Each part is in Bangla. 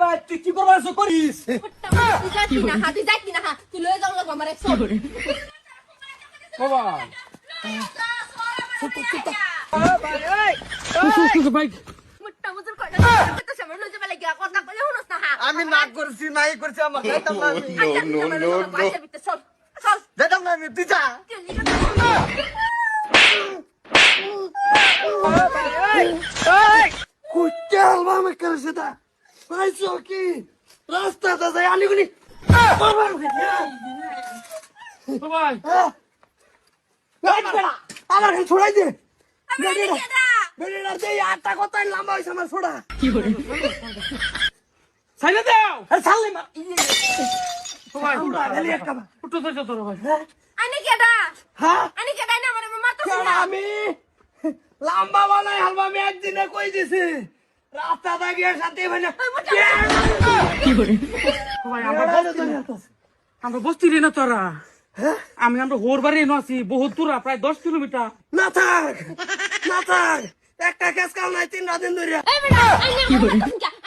ভাই তুই কি করবার আছো করিস তুই যাইতি না তুই লয়ে যাও লাগো আমার একশো বাবা ভাই মুট্টা মুজুর কই না কত সময় লয়ে যাবে লাগা কথা কইলে হনস না আমি না করছি নাই করছি আমার যাইতাম না আমি চল চল যাইতাম না আমি তুই যা কুত্তে হালবা আমি করেছে তা পাইছো কি রাস্তাটা যাই আলিগুনি ভাই আমার খালি ছড়াই দে আমি কেডা বেড়ে দে আটটা কথাই লম্বা হয়েছে আমার ছোড়া সাইলে দাও ছাড়লে মা ভাই খালি একটা উঠো তো তোর ভাই আনি কেডা হ্যাঁ আনি কেডা না আমার মারতো কেন আমি লম্বা বানাই হালবা আমি একদিনে কই দিছি রাস্তা দা গিয়ে সাথে মানে ভাই আমরা বস্তি রে না তোরা আমি আমরা হোর বাড়ি এনে আছি বহুত দূর প্রায় 10 কিলোমিটার না থাক একটা কেস কাল নাই 3 দিন ধরে এই বেটা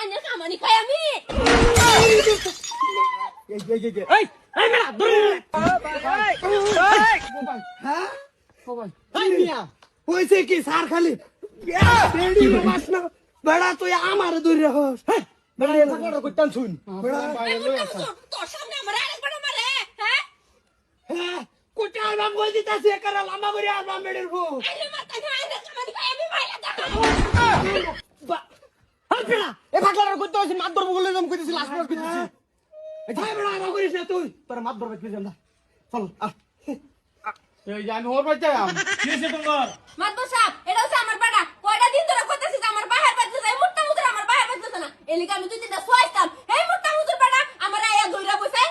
আনি কামানি খাই আমি এই এই মেলা দূর হ্যাঁ ভাই মিয়া হইছে কি সার খালি বেড়ি মাছ না বড়া তুই আমার দূরে হস বড়া এটা কথা কইতাম শুন বড়া তোর সামনে আমার আরেকবার মারে হ্যাঁ হ্যাঁ কোটা আলবাম কই দিতাছি একারা লম্বা করে আলবাম বেড়ের গো আরে মাথা খাই না কামানি খাই আমি মাইলা দাও হাল পেড়া এ পাগলার কইতে হইছে মাত ধরব বলে জম কইতেছি লাস্ট ক্লাস কইতেছি এই ভাই বড়া আর করিস না তুই তোর মাত ধরবে কি জানা চল আ এই জানি হোর বাড়ি যাই কি হইছে তোমার মাতবর সাহেব এটা হচ্ছে আমার পাড়া কয়টা দিন ধরে কইতাছি যে আমার বাহির বাজতেছে এই মুট্টা মুজুর আমার বাহির বাজতেছে না এলিকা আমি দুই তিনটা সোয়াইতাম এই মুট্টা মুজুর পাড়া আমার আয়া ধইরা বসে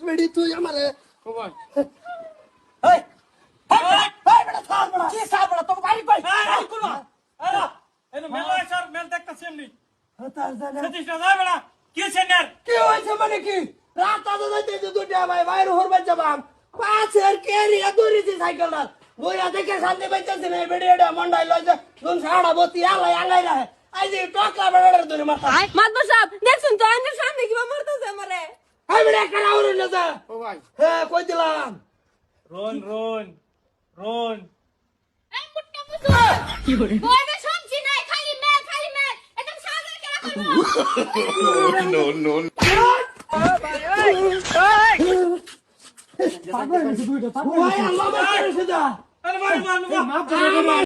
বেড়ি তুই আমারে ভাই এই এই বেটা ছাড় বড়া কি ছাড় বড়া তোকে বাড়ি কই এই করবা আরে এনো মেলা স্যার মেল দেখতাছি এমনি তার জানা সতীশ না যাই বেড়া কি হইছে নার কি হইছে মানে কি রাত আদা যাইতে দুটা ভাই বাইরে হরবার যাবাম পাঁচের কেরি দৌড়িছি সাইকেলটা বইয়া দেখে শান্তি পাইতেছি না বেড়ে এটা মন্ডাই লইছে দুন সাড়া বতি আলাই আলাই রাহে আই যে টকলা বেড়ে ধরে মাথা মাতবর সাহেব দেখছুন তো আইনের সামনে কিবা মারতেছে আমারে আই বেড়ে কারা উড়ে না যা ও ভাই হ্যাঁ কই দিলাম রোন এই মুট্টা মুজুর কি করে বইবে সবজি নাই খালি মেল একদম সাগর কেরা no, no. পাগল হইছে দুইটা পাগল হইছে আল্লাহ মার করেছে যা আরে ভাই মাপ